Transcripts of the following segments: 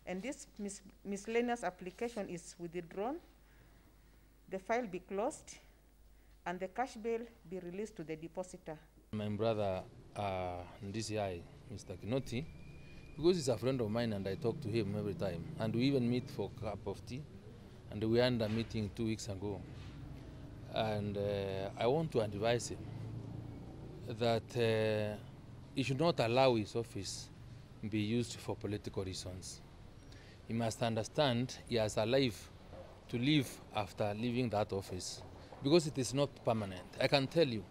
And this miscellaneous application is withdrawn, the file be closed, and the cash bail be released to the depositor. My brother, DCI, Mr. Kinoti, because he's a friend of mine and I talk to him every time, and we even meet for a cup of tea, and we had a meeting 2 weeks ago. And I want to advise him that he should not allow his office be used for political reasons. He must understand he has a life to live after leaving that office, because it is not permanent. I can tell you,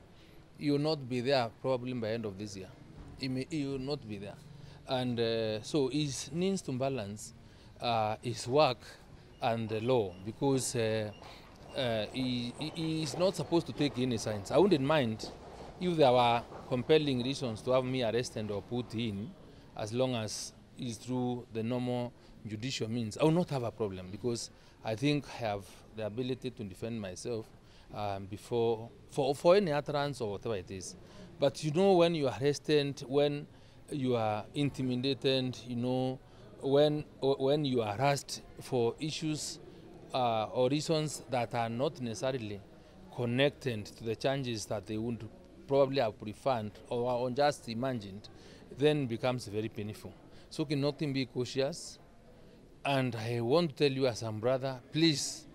you will not be there probably by the end of this year. He will not be there. And so he needs to balance his work and the law, because he is not supposed to take any signs. I wouldn't mind if there were compelling reasons to have me arrested or put in, as long as it's through the normal judicial means. I will not have a problem, because I think I have the ability to defend myself for any utterance or whatever it is. But you know, when you are arrested, when you are intimidated, you know, when you are harassed for issues or reasons that are not necessarily connected to the changes that they would probably have preferred or just imagined, then becomes very painful. So cannot be cautious. And I want to tell you as a brother, please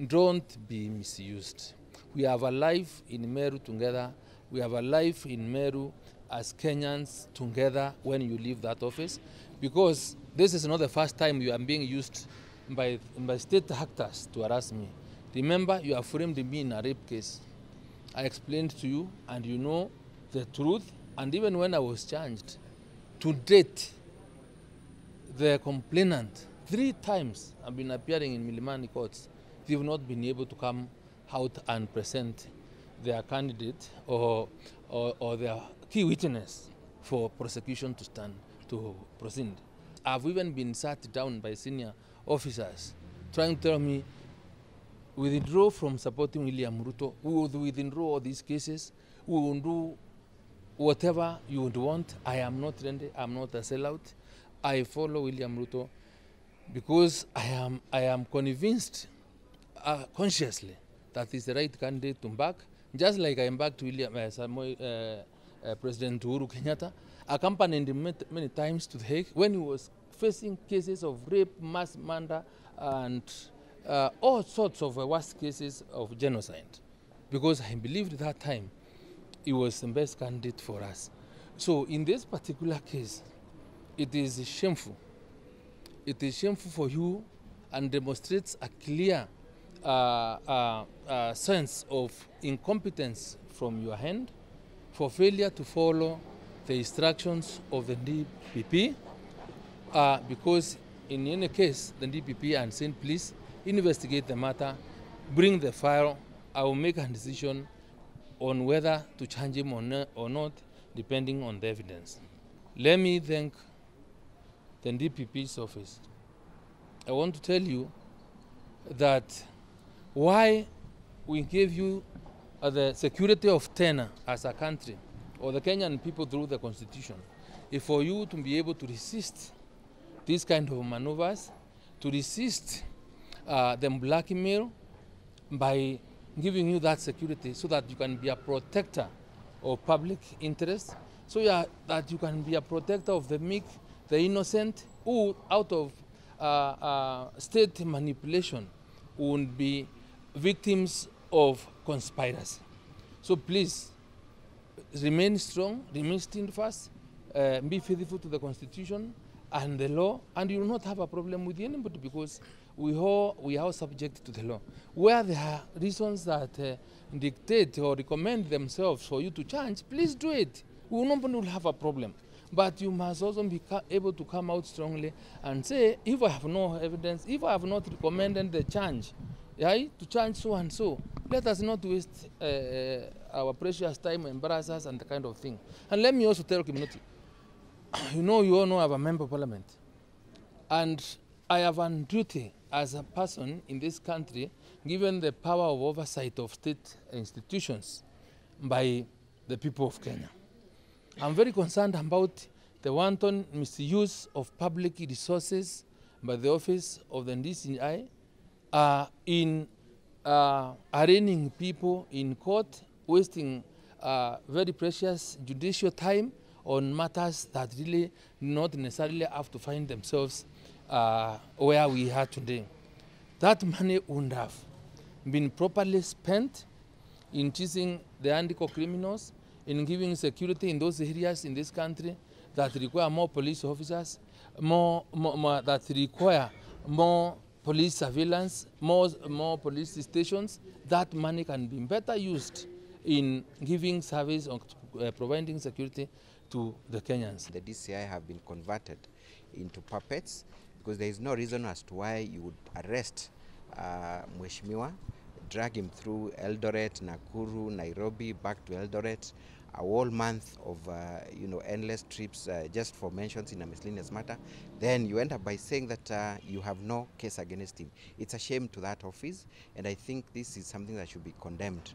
don't be misused. We have a life in Meru together. We have a life in Meru as Kenyans together when you leave that office, because this is not the first time you are being used by state actors to harass me. Remember, you have framed me in a rape case. I explained to you, and you know the truth. And even when I was charged, to date, the complainant 3 times have been appearing in Milimani courts. They have not been able to come out and present their candidate or their key witness for prosecution to stand to proceed. I've even been sat down by senior officers trying to tell me, withdraw from supporting William Ruto. We will withdraw all these cases. We will do whatever you would want. I am not ready. I'm not a sellout. I follow William Ruto because I am convinced consciously that he's the right candidate to back, just like I backed President Uhuru Kenyatta, accompanied him many times to The Hague when he was facing cases of rape, mass murder, and all sorts of worst cases of genocide, because I believed at that time he was the best candidate for us. So in this particular case, it is shameful. It is shameful for you and demonstrates a clear sense of incompetence from your hand for failure to follow the instructions of the DPP, because in any case, the DPP and saying, please investigate the matter, bring the file. I will make a decision on whether to charge him or not, depending on the evidence. Let me thank the DPP's office. I want to tell you that why we gave you the security of tenure as a country, or the Kenyan people through the Constitution, is for you to be able to resist these kind of maneuvers, to resist the blackmail by giving you that security, so that you can be a protector of public interest, so that you can be a protector of the meek, the innocent, who out of state manipulation would be victims of conspiracy. So please, remain strong, remain steadfast, be faithful to the Constitution and the law, and you will not have a problem with anybody, because we are subject to the law. Where there are reasons that dictate or recommend themselves for you to change, please do it. We will not have a problem. But you must also be able to come out strongly and say, if I have no evidence, if I have not recommended the change, to change so and so, let us not waste our precious time, embarrass us, and the kind of thing. And let me also tell Kinoti, you all know I have a member of parliament. And I have a duty as a person in this country, given the power of oversight of state institutions by the people of Kenya. I'm very concerned about the wanton misuse of public resources by the office of the DCI in arraigning people in court, wasting very precious judicial time on matters that really not necessarily have to find themselves where we are today. That money would have been properly spent in teaching the anti-co criminals, in giving security in those areas in this country that require more police officers, that require more police surveillance, more police stations. That money can be better used in giving service or providing security to the Kenyans. The DCI have been converted into puppets because there is no reason as to why you would arrest Mheshimiwa, drag him through Eldoret, Nakuru, Nairobi, back to Eldoret, a whole month of endless trips just for mentions in a miscellaneous matter. Then you end up by saying that you have no case against him. It's a shame to that office, and I think this is something that should be condemned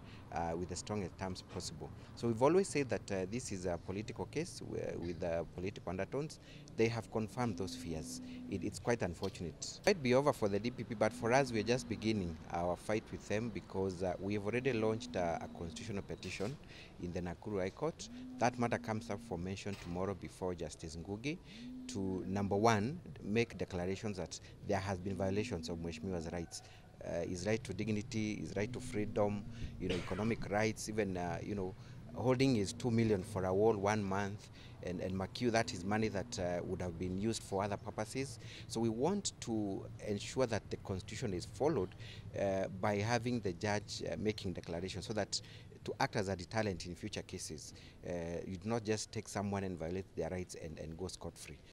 with the strongest terms possible. So we've always said that this is a political case with political undertones. They have confirmed those fears. It's quite unfortunate. It might be over for the DPP, but for us, we're just beginning our fight with them because we have already launched a constitutional petition in the Nakuru High Court. That matter comes up for mention tomorrow before Justice Ngugi to, number one, make declarations that there has been violations of Mheshimiwa's rights. His right to dignity, his right to freedom, economic rights, even, holding his 2 million for a whole 1 month and McHugh, that is money that would have been used for other purposes. So we want to ensure that the Constitution is followed by having the judge making declarations so that to act as a deterrent in future cases. You do not just take someone and violate their rights and go scot-free.